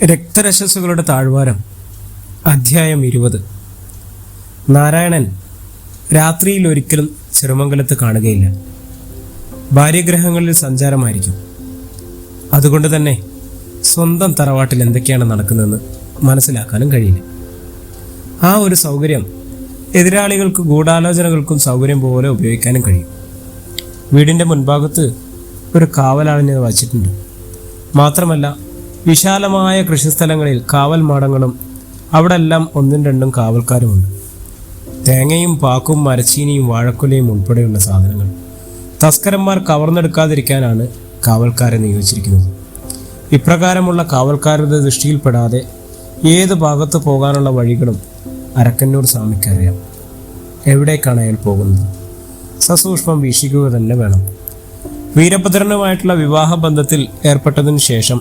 രക്തരശ്വസുകളുടെ താഴ്വാരം. അധ്യായം 20. നാരായണൻ രാത്രിയിൽ ഒരിക്കലും ചെറുമംഗലത്ത് കാണുകയില്ല. ഭാര്യഗ്രഹങ്ങളിൽ സഞ്ചാരമായിരിക്കും. അതുകൊണ്ട് തന്നെ സ്വന്തം തറവാട്ടിൽ എന്തൊക്കെയാണ് നടക്കുന്നതെന്ന് മനസ്സിലാക്കാനും കഴിയില്ല. ആ ഒരു സൗകര്യം എതിരാളികൾക്ക് ഗൂഢാലോചനകൾക്കും സൗകര്യം പോലെ ഉപയോഗിക്കാനും കഴിയും. വീടിൻ്റെ മുൻഭാഗത്ത് ഒരു കാവലാളിനെ വച്ചിട്ടുണ്ട്. മാത്രമല്ല, വിശാലമായ കൃഷിസ്ഥലങ്ങളിൽ കാവൽ മാടങ്ങളും അവിടെ എല്ലാം ഒന്നും രണ്ടും കാവൽക്കാരുമുണ്ട്. തേങ്ങയും പാക്കും മരച്ചീനിയും വാഴക്കുലയും ഉൾപ്പെടെയുള്ള സാധനങ്ങൾ തസ്കരന്മാർ കവർന്നെടുക്കാതിരിക്കാനാണ് കാവൽക്കാരെ നിയോഗിച്ചിരിക്കുന്നത്. ഇപ്രകാരമുള്ള കാവൽക്കാരുടെ ദൃഷ്ടിയിൽപ്പെടാതെ ഏത് ഭാഗത്ത് പോകാനുള്ള വഴികളും അരക്കന്നൂർ സ്വാമിക്കറിയാം. എവിടേക്കാണ് അയാൾ പോകുന്നത് സസൂക്ഷ്മം വീക്ഷിക്കുക തന്നെ വേണം. വീരഭദ്രനുമായിട്ടുള്ള വിവാഹബന്ധത്തിൽ ഏർപ്പെട്ടതിനു ശേഷം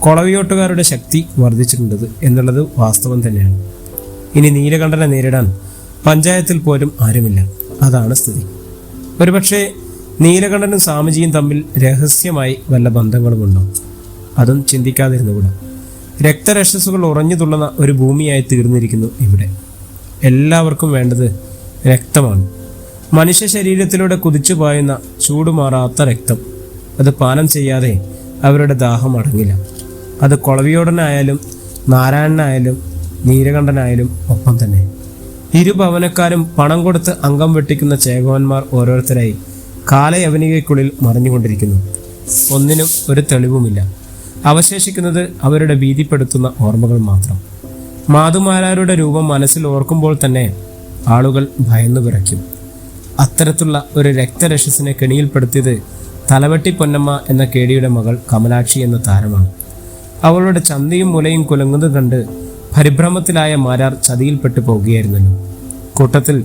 കൊളവിയോട്ടുകാരുടെ ശക്തി വർദ്ധിച്ചിട്ടുണ്ട് എന്നുള്ളത് വാസ്തവം തന്നെയാണ്. ഇനി നീലകണ്ഠനെ നേരിടാൻ പഞ്ചായത്തിൽ പോലും ആരുമില്ല. അതാണ് സ്ഥിതി. ഒരുപക്ഷെ നീലകണ്ഠനും സ്വാമിജിയും തമ്മിൽ രഹസ്യമായി വല്ല ബന്ധങ്ങളുമുണ്ടോ? അതും ചിന്തിക്കാതിരുന്നുകൂടാ. രക്തരക്ഷസുകൾ ഉറഞ്ഞു തുള്ളുന്ന ഒരു ഭൂമിയായി തീർന്നിരിക്കുന്നു ഇവിടെ. എല്ലാവർക്കും വേണ്ടത് രക്തമാണ്. മനുഷ്യ ശരീരത്തിലൂടെ കുതിച്ചു പായുന്ന ചൂടുമാറാത്ത രക്തം. അത് പാനം ചെയ്യാതെ അവരുടെ ദാഹം അടങ്ങില്ല. അത് കൊളവിയോടനായാലും നാരായണനായാലും നീലകണ്ഠനായാലും ഒപ്പം തന്നെ. ഇരുഭവനക്കാരും പണം കൊടുത്ത് അംഗം വെട്ടിക്കുന്ന ചേകവന്മാർ ഓരോരുത്തരായി കാലയവനികയ്ക്കുള്ളിൽ മറിഞ്ഞുകൊണ്ടിരിക്കുന്നു. ഒന്നിനും ഒരു തെളിവുമില്ല. അവശേഷിക്കുന്നത് അവരുടെ ഭീതിപ്പെടുത്തുന്ന ഓർമ്മകൾ മാത്രം. മാതുമാരാരുടെ രൂപം മനസ്സിൽ ഓർക്കുമ്പോൾ തന്നെ ആളുകൾ ഭയന്നു വിറയ്ക്കും. അത്തരത്തിലുള്ള ഒരു രക്തരക്ഷസിനെ കെണിയിൽപ്പെടുത്തിയത് തലവെട്ടി പൊന്നമ്മ എന്ന കേടിയുടെ മകൾ കമലാക്ഷി എന്ന താരമാണ്. അവളുടെ ചന്തയും മുലയും കുലങ്ങുന്നത് കണ്ട് പരിഭ്രമത്തിലായ മാരാർ ചതിയിൽപ്പെട്ടു പോകുകയായിരുന്നല്ലോ. കൂട്ടത്തിൽ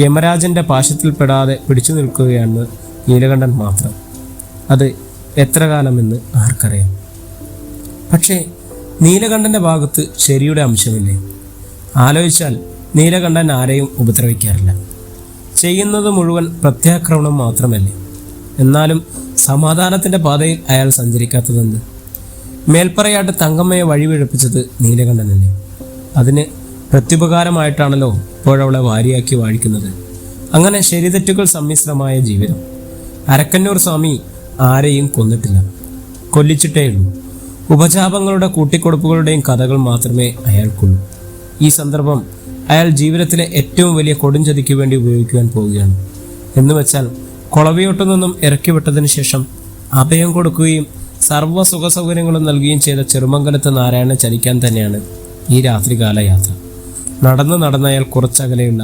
യമരാജന്റെ പാശത്തിൽപ്പെടാതെ പിടിച്ചു നിൽക്കുകയാണ് നീലകണ്ഠൻ മാത്രം. അത് എത്ര കാലമെന്ന് ആർക്കറിയാം. പക്ഷേ നീലകണ്ഠന്റെ ഭാഗത്ത് ശരിയുടെ അംശമില്ലേ? ആലോചിച്ചാൽ നീലകണ്ഠൻ ആരെയും ഉപദ്രവിക്കാറില്ല. ചെയ്യുന്നത് മുഴുവൻ പ്രത്യാക്രമണം മാത്രമല്ലേ? എന്നാലും സമാധാനത്തിന്റെ പാതയിൽ അയാൾ സഞ്ചരിക്കാത്തതെന്ത്? മേൽപ്പറയാട്ട് തങ്കമ്മയെ വഴിപിഴപ്പിച്ചത് നീലകണ്ഠനല്ലേ? അതിന് പ്രത്യുപകാരമായിട്ടാണല്ലോ ഇപ്പോഴവളെ വാരിയാക്കി വാഴിക്കുന്നത്. അങ്ങനെ ശരിതെറ്റുകൾ സമ്മിശ്രമായ ജീവിതം. അരക്കന്നൂർ സ്വാമി ആരെയും കൊന്നിട്ടില്ല, കൊല്ലിച്ചിട്ടേയുള്ളൂ. ഉപജാപങ്ങളുടെ കൂട്ടിക്കൊടുപ്പുകളുടെയും കഥകൾ മാത്രമേ അയാൾക്കുള്ളൂ. ഈ സന്ദർഭം അയാൾ ജീവിതത്തിലെ ഏറ്റവും വലിയ കൊടുംചതിക്ക് വേണ്ടി ഉപയോഗിക്കുവാൻ പോവുകയാണ്. എന്നുവെച്ചാൽ കൊളവിയോട്ടു നിന്നും ഇറക്കിവിട്ടതിന് ശേഷം അഭയം കൊടുക്കുകയും സർവ്വ സുഖ സൗകര്യങ്ങളും നൽകുകയും ചെയ്ത ചെറുമംഗലത്ത് നാരായണനെ ചലിക്കാൻ തന്നെയാണ് ഈ രാത്രികാല യാത്ര. നടന്ന് അയാൾ കുറച്ചകലെയുള്ള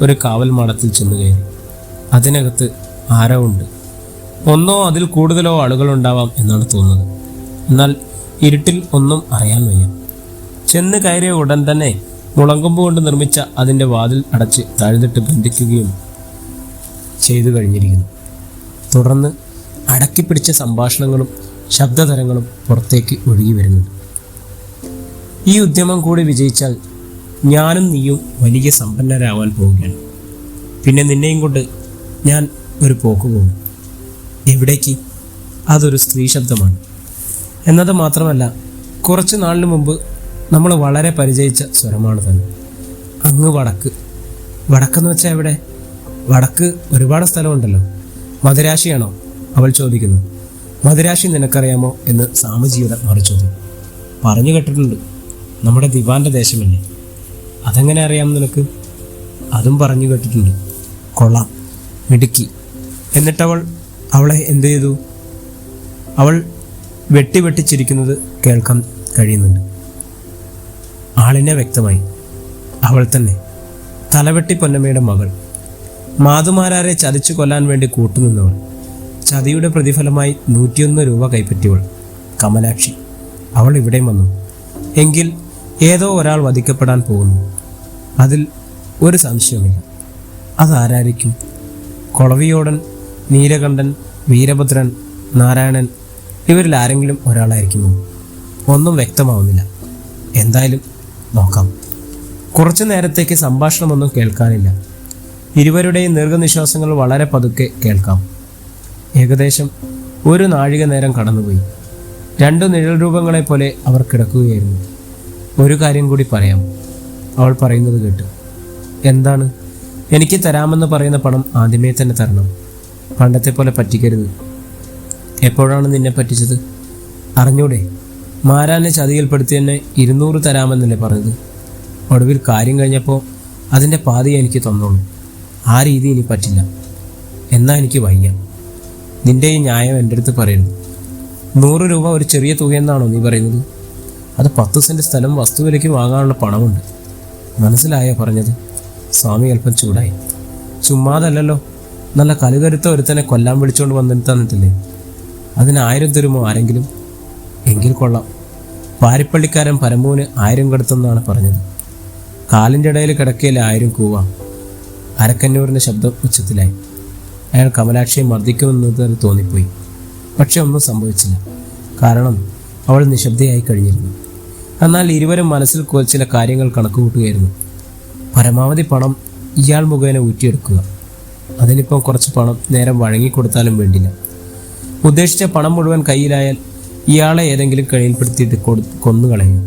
ഒരു കാവൽ മാടത്തിൽ ചെന്നു കയറി. അതിനകത്ത് ആരോ ഉണ്ട്. ഒന്നോ അതിൽ കൂടുതലോ ആളുകളുണ്ടാവാം എന്നാണ് തോന്നുന്നത്. എന്നാൽ ഇരുട്ടിൽ ഒന്നും അറിയാൻ വയ്യ. ചെന്ന് കയറിയ ഉടൻ തന്നെ മുളങ്കൊമ്പ് കൊണ്ട് നിർമ്മിച്ച അതിൻ്റെ വാതിൽ അടച്ച് താഴ്ന്നിട്ട് ബന്ധിക്കുകയും ചെയ്തു കഴിഞ്ഞിരിക്കുന്നു. തുടർന്ന് അടക്കിപ്പിടിച്ച സംഭാഷണങ്ങളും ശബ്ദതരങ്ങളും പുറത്തേക്ക് ഒഴുകി വരുന്നുണ്ട്. ഈ ഉദ്യമം കൂടി വിജയിച്ചാൽ ഞാനും നീയും വലിയ സമ്പന്നരാവാൻ പോവുകയാണ്. പിന്നെ നിന്നെയും കൊണ്ട് ഞാൻ ഒരു പോക്ക് പോകും. എവിടേക്ക്? അതൊരു സ്ത്രീ ശബ്ദമാണ്. എന്നത് മാത്രമല്ല, കുറച്ച് നാളിന് മുമ്പ് നമ്മൾ വളരെ പരിചയിച്ച സ്വരമാണ് തന്നെ. അങ്ങ് വടക്ക്. വടക്കെന്ന് വെച്ചാൽ എവിടെ? വടക്ക് ഒരുപാട് സ്ഥലമുണ്ടല്ലോ. മദുരാശിയാണോ? അവൾ ചോദിക്കുന്നു. മദുരാശി നിനക്കറിയാമോ എന്ന് സ്വാമിജിയുടെ മറുചോദ്യം. പറഞ്ഞു കേട്ടിട്ടുണ്ട്, നമ്മുടെ ദിവാന്റെ ദേശമല്ലേ. അതെങ്ങനെ അറിയാം നിനക്ക്? അതും പറഞ്ഞു കേട്ടിട്ടുണ്ട്. കൊള്ളാം, മിടുക്കി. എന്നിട്ടവൾ അവളെ എന്ത് ചെയ്തു? അവൾ വെട്ടിച്ചിരിക്കുന്നത് കേൾക്കാൻ കഴിയുന്നുണ്ട്. ആളിനെ വ്യക്തമായി. അവൾ തന്നെ, തലവെട്ടി പൊന്നമ്മയുടെ മകൾ. മാതുമാരാരെ ചതിച്ചു കൊല്ലാൻ വേണ്ടി കൂട്ടുനിന്നവൾ. ചതിയുടെ പ്രതിഫലമായി 101 രൂപ കൈപ്പറ്റിയവൾ കമലാക്ഷി. അവൾ ഇവിടെയും വന്നു. എങ്കിൽ ഏതോ ഒരാൾ വധിക്കപ്പെടാൻ പോകുന്നു. അതിൽ ഒരു സംശയവുമില്ല. അതാരായിരിക്കും? കൊളവിയോടൻ, നീലകണ്ഠൻ, വീരഭദ്രൻ, നാരായണൻ, ഇവരിൽ ആരെങ്കിലും ഒരാളായിരിക്കുമോ? ഒന്നും വ്യക്തമാവുന്നില്ല. എന്തായാലും നോക്കാം. കുറച്ചു നേരത്തേക്ക് സംഭാഷണമൊന്നും കേൾക്കാനില്ല. ഇരുവരുടെയും ദീർഘനിശ്വാസങ്ങൾ വളരെ പതുക്കെ കേൾക്കാം. ഏകദേശം 1 നാഴിക നേരം കടന്നുപോയി. രണ്ടു നിഴൽ രൂപങ്ങളെ പോലെ അവർ കിടക്കുകയായിരുന്നു. ഒരു കാര്യം കൂടി പറയാം, അവൾ പറയുന്നത് കേട്ടു. എന്താണ്? എനിക്ക് തരാമെന്ന് പറയുന്ന പണം ആദ്യമേ തന്നെ തരണം. പണ്ടത്തെ പോലെ പറ്റിക്കരുത്. എപ്പോഴാണ് നിന്നെ പറ്റിച്ചത്? അറിഞ്ഞൂടെ? മാരാനെ ചതിയിൽപ്പെടുത്തി എന്നെ 200 തരാമെന്നല്ലേ പറഞ്ഞത്. ഒടുവിൽ കാര്യം കഴിഞ്ഞപ്പോൾ അതിൻ്റെ പാതി എനിക്ക് തന്നോളൂ. ആ രീതി ഇനി പറ്റില്ല. എന്നാ എനിക്ക് വയ്യ. നിന്റെ ഈ ന്യായം എൻ്റെ അടുത്ത് പറയരുത്. 100 രൂപ ഒരു ചെറിയ തുകയെന്നാണോ നീ പറയുന്നത്? അത് 10 സെൻറ്റ് സ്ഥലം വസ്തുവിലേക്ക് വാങ്ങാനുള്ള പണമുണ്ട്. മനസ്സിലായോ പറഞ്ഞത്? സ്വാമി അല്പം ചൂടായി. ചുമ്മാതല്ലല്ലോ, നല്ല കലുകരുത്ത ഒരുത്തനെ കൊല്ലാൻ വിളിച്ചുകൊണ്ട് വന്നിട്ടില്ലേ? അതിന് 1000 തരുമോ ആരെങ്കിലും? എങ്കിൽ കൊള്ളാം. പാരിപ്പള്ളിക്കാരൻ പരമ്പൂന് 1000 കൊടുത്തെന്നാണ് പറഞ്ഞത്. കാലിൻ്റെ ഇടയിൽ കിടക്കയിലെ 1000 കൂവാം. അരക്കന്നൂരിൻ്റെ ശബ്ദം ഉച്ചത്തിലായി. അയാൾ കമലാക്ഷിയെ മർദ്ദിക്കുമെന്ന് തോന്നിപ്പോയി. പക്ഷെ ഒന്നും സംഭവിച്ചില്ല. കാരണം അവൾ നിശബ്ദയായി കഴിഞ്ഞിരുന്നു. എന്നാൽ ഇരുവരും മനസ്സിൽ ചില കാര്യങ്ങൾ കണക്കുകൂട്ടുകയായിരുന്നു. പരമാവധി പണം ഇയാൾ മുഖേന ഊറ്റിയെടുക്കുക. അതിനിപ്പം കുറച്ച് പണം നേരം വഴങ്ങിക്കൊടുത്താലും വേണ്ടില്ല. ഉദ്ദേശിച്ച പണം മുഴുവൻ കയ്യിലായാൽ ഇയാളെ ഏതെങ്കിലും കെണിയിൽപ്പെടുത്തിയിട്ട് കൊന്നുകളയും.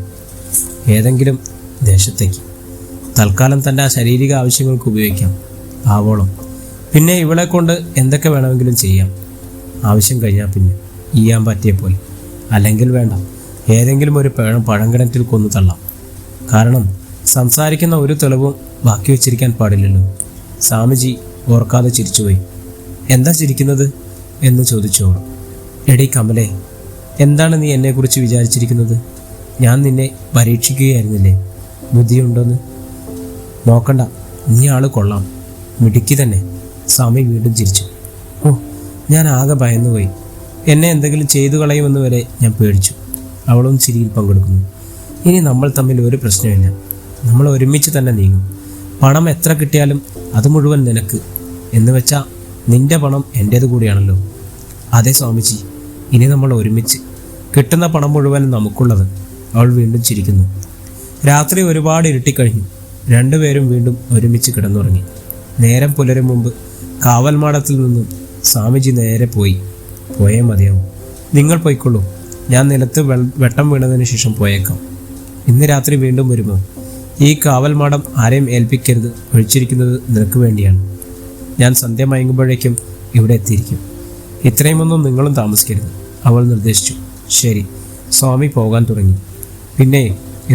ഏതെങ്കിലും ദേശത്തേക്ക്. തൽക്കാലം തൻ്റെ ആ ശാരീരിക ആവശ്യങ്ങൾക്ക് ഉപയോഗിക്കാം. ആവോളം. പിന്നെ ഇവളെ കൊണ്ട് എന്തൊക്കെ വേണമെങ്കിലും ചെയ്യാം. ആവശ്യം കഴിഞ്ഞാൽ പിന്നെ ചെയ്യാൻ പറ്റിയ പോലെ. അല്ലെങ്കിൽ വേണ്ട, ഏതെങ്കിലും ഒരു പഴങ്കിണറ്റിൽ കൊന്നു തള്ളാം. കാരണം സംസാരിക്കുന്ന ഒരു തെളിവും ബാക്കി വെച്ചിരിക്കാൻ പാടില്ലല്ലോ. സ്വാമിജി ഓർക്കാതെ ചിരിച്ചുപോയി. എന്താ ചിരിക്കുന്നത് എന്ന് ചോദിച്ചു അവൾ. എടീ കമലേ, എന്താണ് നീ എന്നെക്കുറിച്ച് വിചാരിച്ചിരിക്കുന്നത്? ഞാൻ നിന്നെ പരീക്ഷിക്കുകയായിരുന്നില്ലേ, ബുദ്ധിയുണ്ടോന്ന്? നോക്കണ്ട, നീ ആള് കൊള്ളാം, മിടുക്കി തന്നെ. സ്വാമി വീണ്ടും ചിരിച്ചു. ഓ, ഞാൻ ആകെ ഭയന്നുപോയി. എന്നെ എന്തെങ്കിലും ചെയ്തു കളയുമെന്ന് വരെ ഞാൻ പേടിച്ചു. അവളും ചിരിയിൽ പങ്കെടുക്കുന്നു. ഇനി നമ്മൾ തമ്മിൽ ഒരു പ്രശ്നമില്ല. നമ്മൾ ഒരുമിച്ച് തന്നെ നീങ്ങും. പണം എത്ര കിട്ടിയാലും അത് മുഴുവൻ നിനക്ക്. എന്ന് വെച്ചാൽ നിന്റെ പണം എൻ്റേത് കൂടിയാണല്ലോ. അതെ സ്വാമിജി, ഇനി നമ്മൾ ഒരുമിച്ച്. കിട്ടുന്ന പണം മുഴുവൻ നമുക്കുള്ളത്. അവൾ വീണ്ടും ചിരിക്കുന്നു. രാത്രി ഒരുപാട് ഇരുട്ടിക്കഴിഞ്ഞു. രണ്ടുപേരും വീണ്ടും ഒരുമിച്ച് കിടന്നുറങ്ങി. നേരം പുലരും മുമ്പ് കാവൽമാടത്തിൽ നിന്നും സ്വാമിജി നേരെ പോയേ മതിയാവും. നിങ്ങൾ പോയിക്കൊള്ളൂ, ഞാൻ നിലത്ത് വെട്ടം വീണതിന് ശേഷം പോയേക്കാം. ഇന്ന് രാത്രി വീണ്ടും വരുമോ? ഈ കാവൽമാടം ആരെയും ഏൽപ്പിക്കരുത്. ഒഴിച്ചിരിക്കുന്നത് നിനക്ക് വേണ്ടിയാണ്. ഞാൻ സന്ധ്യ മയങ്ങുമ്പോഴേക്കും ഇവിടെ എത്തിയിരിക്കും. ഇത്രയുമൊന്നും നിങ്ങളും താമസിക്കരുത്, അവൾ നിർദ്ദേശിച്ചു. ശരി. സ്വാമി പോകാൻ തുടങ്ങി. പിന്നെ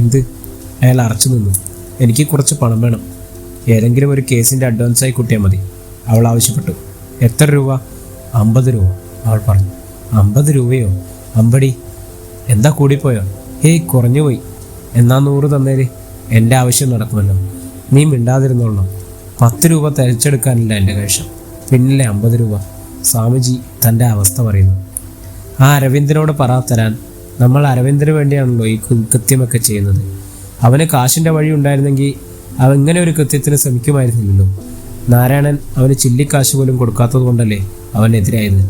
എന്ത്? അയാൾ അറച്ചു നിന്നു. എനിക്ക് കുറച്ച് പണം വേണം. ഏതെങ്കിലും ഒരു കേസിൻ്റെ അഡ്വാൻസായി കൂട്ടിയാൽ മതി, അവൾ ആവശ്യപ്പെട്ടു. എത്ര രൂപ? 50 രൂപ, അവൾ പറഞ്ഞു. 50 രൂപയോ? അമ്പടി, എന്താ കൂടിപ്പോയോ? ഹേയ്, കുറഞ്ഞുപോയി. എന്നാ 100 തന്നേര്, എൻ്റെ ആവശ്യം നടക്കുമല്ലോ. നീ മിണ്ടാതിരുന്നോളണം. 10 രൂപ തിരിച്ചെടുക്കാനില്ല എൻ്റെ കൈവശം. പിന്നിലെ 50 രൂപ. സ്വാമിജി തൻ്റെ അവസ്ഥ പറയുന്നു. ആ അരവിന്ദനോട് തരാൻ. നമ്മൾ അരവിന്ദന് വേണ്ടിയാണല്ലോ ഈ കൃത്യമൊക്കെ ചെയ്യുന്നത്. അവന് കാശിൻ്റെ വഴി ഉണ്ടായിരുന്നെങ്കിൽ അവൻ ഇങ്ങനെ ഒരു കൃത്യത്തിന് ശ്രമിക്കുമായിരുന്നില്ലല്ലോ. നാരായണൻ അവന് ചില്ലിക്കാശ് പോലും കൊടുക്കാത്തത് കൊണ്ടല്ലേ അവനെതിരായത്.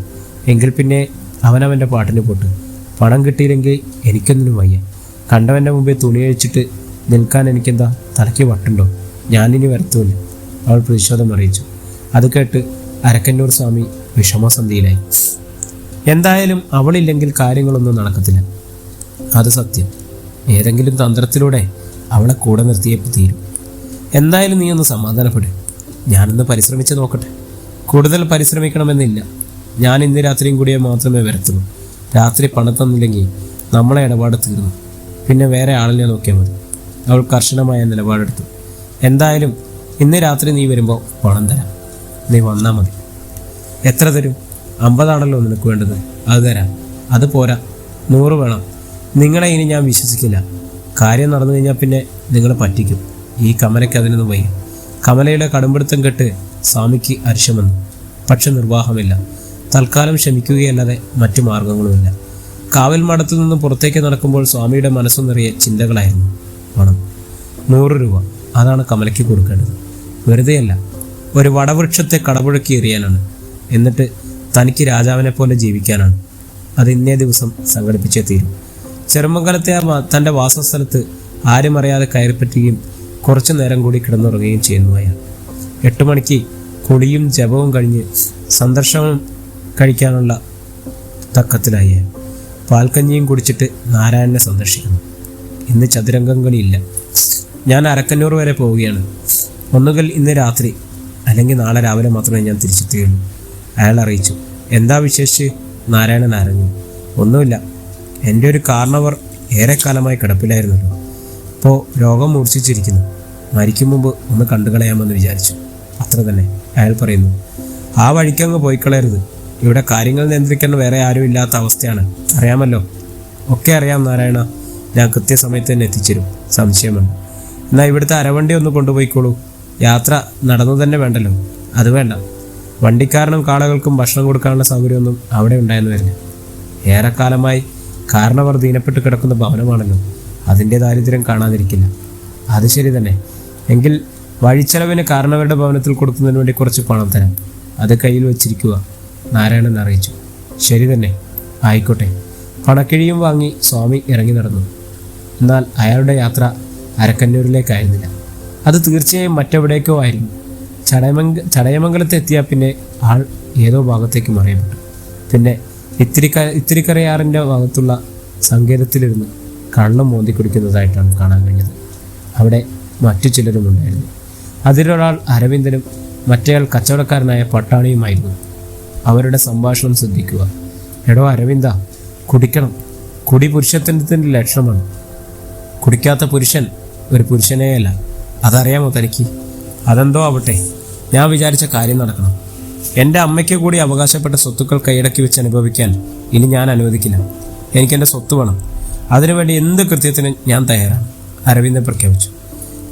എങ്കിൽ പിന്നെ അവനവൻ്റെ പാട്ടിന് പോട്ട്. പണം കിട്ടിയില്ലെങ്കിൽ എനിക്കൊന്നിനും വയ്യ. കണ്ടവൻ്റെ മുമ്പിൽ തുണി അഴിച്ചിട്ട് നിൽക്കാൻ എനിക്കെന്താ തലയ്ക്ക് വട്ടുണ്ടോ? ഞാനിനി വരത്തുമില്ല, അവൾ പ്രതിഷേധം അറിയിച്ചു. അത് കേട്ട് അരക്കന്നൂർ സ്വാമി വിഷമസന്ധിയിലായി. എന്തായാലും അവളില്ലെങ്കിൽ കാര്യങ്ങളൊന്നും നടക്കത്തില്ല, അത് സത്യം. ഏതെങ്കിലും തന്ത്രത്തിലൂടെ അവളെ കൂടെ നിർത്തിയപ്പോൾ തീരും. എന്തായാലും നീ ഒന്ന് സമാധാനപ്പെടും. ഞാനൊന്ന് പരിശ്രമിച്ച് നോക്കട്ടെ. കൂടുതൽ പരിശ്രമിക്കണമെന്നില്ല. ഞാൻ ഇന്ന് രാത്രിയും കൂടിയേ മാത്രമേ വരത്തുള്ളൂ. രാത്രി പണം തന്നില്ലെങ്കിൽ നമ്മളെ ഇടപാട് തീർന്നു. പിന്നെ വേറെ ആളിനെ നോക്കിയാൽ മതി. അവൾ കർശനമായ നിലപാടെടുത്തു. എന്തായാലും ഇന്ന് രാത്രി നീ വരുമ്പോൾ പണം തരാം. നീ വന്നാൽ മതി. എത്ര തരും? 50 ആണല്ലോ നിനക്ക് വേണ്ടത്. അത് തരാം. അത് പോരാ, 100 വേണം. നിങ്ങളെ ഇനി ഞാൻ വിശ്വസിക്കില്ല. കാര്യം നടന്നു കഴിഞ്ഞാൽ പിന്നെ നിങ്ങൾ പറ്റിക്കും. ഈ കമലയ്ക്ക് അതിനൊന്നും വയ്യ. കമലയുടെ കടുംപിടുത്തം കേട്ട് സ്വാമിക്ക് അരിശം വന്നു. പക്ഷെ നിർവാഹമില്ല. തൽക്കാലം ക്ഷമിക്കുകയല്ലാതെ മറ്റു മാർഗങ്ങളുമില്ല. കാവൽ മഠത്തിൽ നിന്നും പുറത്തേക്ക് നടക്കുമ്പോൾ സ്വാമിയുടെ മനസ്സു നിറയെ ചിന്തകളായിരുന്നു. പണം 100 രൂപ, അതാണ് കമലയ്ക്ക് കൊടുക്കേണ്ടത്. വെറുതെയല്ല, ഒരു വടവൃക്ഷത്തെ കടപുഴക്കി എറിയാനാണ്. എന്നിട്ട് തനിക്ക് രാജാവിനെ പോലെ ജീവിക്കാനാണ്. അത് ഇന്നേ ദിവസം സംഘടിപ്പിച്ചേ തീരും. ചെറുമംഗലത്തെ തൻ്റെ വാസസ്ഥലത്ത് ആരും അറിയാതെ കയറിപ്പറ്റുകയും കുറച്ചു നേരം കൂടി കിടന്നുറങ്ങുകയും ചെയ്യുന്നു അയാൾ. 8 മണിക്ക് കുളിയും ജപവും കഴിഞ്ഞ് സന്ദർശനം കഴിക്കാനുള്ള തക്കത്തിലായി. പാൽക്കഞ്ഞിയും കുടിച്ചിട്ട് നാരായണനെ സന്ദർശിക്കുന്നു. ഇന്ന് ചതുരംഗം കളിയില്ല. ഞാൻ അരക്കന്നൂർ വരെ പോവുകയാണ്. ഒന്നുകിൽ ഇന്ന് രാത്രി അല്ലെങ്കിൽ നാളെ രാവിലെ മാത്രമേ ഞാൻ തിരിച്ചെത്തുകയുള്ളൂ. അയാൾ അറിയിച്ചു. എന്താ വിശേഷിച്ച്? നാരായണൻ ആരഞ്ഞു. ഒന്നുമില്ല. എൻ്റെ ഒരു കാരണവർ ഏറെക്കാലമായി കിടപ്പിലായിരുന്നല്ലോ. ഇപ്പോൾ രോഗം മൂർച്ഛിച്ചിരിക്കുന്നു. മരിക്കും മുമ്പ് ഒന്ന് കണ്ടുകളയാമെന്ന് വിചാരിച്ചു. അത്ര തന്നെ, അയാൾ പറയുന്നു. ആ വഴിക്കങ്ങ് പോയിക്കളയരുത്. ഇവിടെ കാര്യങ്ങൾ നിയന്ത്രിക്കാൻ വേറെ ആരും ഇല്ലാത്ത അവസ്ഥയാണ്. അറിയാമല്ലോ. ഒക്കെ അറിയാം നാരായണ. ഞാൻ കൃത്യസമയത്ത് തന്നെ എത്തിച്ചേരും, സംശയമുണ്ട്. എന്നാൽ ഇവിടുത്തെ അരവണ്ടി ഒന്ന് കൊണ്ടുപോയിക്കോളൂ. യാത്ര നടന്നു തന്നെ വേണ്ടല്ലോ. അത് വേണ്ട. വണ്ടിക്കാരനും കാളകൾക്കും ഭക്ഷണം കൊടുക്കാനുള്ള സൗകര്യമൊന്നും അവിടെ ഉണ്ടായെന്ന് വരില്ല. ഏറെക്കാലമായി കാരണവർ ദീനപ്പെട്ട് കിടക്കുന്ന ഭവനമാണല്ലോ. അതിൻ്റെ ദാരിദ്ര്യം കാണാതിരിക്കില്ല. അത് ശരി തന്നെ. എങ്കിൽ വഴിച്ചെലവിന് കാരണവരുടെ ഭവനത്തിൽ കൊടുക്കുന്നതിന് വേണ്ടി കുറച്ച് പണം തരാം. അത് കയ്യിൽ വെച്ചിരിക്കുക, നാരായണൻ അറിയിച്ചു. ശരി തന്നെ, ആയിക്കോട്ടെ. പണക്കിഴിയും വാങ്ങി സ്വാമി ഇറങ്ങി നടന്നു. എന്നാൽ അയാളുടെ യാത്ര അരക്കന്നൂരിലേക്കായിരുന്നില്ല. അത് തീർച്ചയായും മറ്റെവിടേക്കോ ആയിരുന്നു. ചടയമംഗലത്ത് എത്തിയാൽ പിന്നെ ആൾ ഏതോ ഭാഗത്തേക്ക് മറിയപ്പെട്ടു. പിന്നെ ഇത്തിരിക്കരയാറിൻ്റെ ഭാഗത്തുള്ള സങ്കേതത്തിലിരുന്ന് കള്ളം മോന്തി കുടിക്കുന്നതായിട്ടാണ് കാണാൻ കഴിഞ്ഞത്. അവിടെ മറ്റു ചിലരും ഉണ്ടായിരുന്നു. അതിലൊരാൾ അരവിന്ദനും മറ്റേയാൾ കച്ചവടക്കാരനായ പട്ടാണിയുമായിരുന്നു. അവരുടെ സംഭാഷണം ശ്രദ്ധിക്കുക. എടോ അരവിന്ദ, കുടിക്കണം. കുടി പുരുഷത്വത്തിൻ്റെ ലക്ഷണമാണ്. കുടിക്കാത്ത പുരുഷൻ ഒരു പുരുഷനേയല്ല. അതറിയാമോ തനിക്ക്? അതെന്തോ ആവട്ടെ, ഞാൻ വിചാരിച്ച കാര്യം നടക്കണം. എൻ്റെ അമ്മയ്ക്ക് കൂടി അവകാശപ്പെട്ട സ്വത്തുക്കൾ കൈയടക്കി വെച്ച് അനുഭവിക്കാൻ ഇനി ഞാൻ അനുവദിക്കില്ല. എനിക്കെൻ്റെ സ്വത്ത് വേണം. അതിനുവേണ്ടി എന്ത് കൃത്യത്തിനും ഞാൻ തയ്യാറാണ്, അരവിന്ദൻ പ്രഖ്യാപിച്ചു.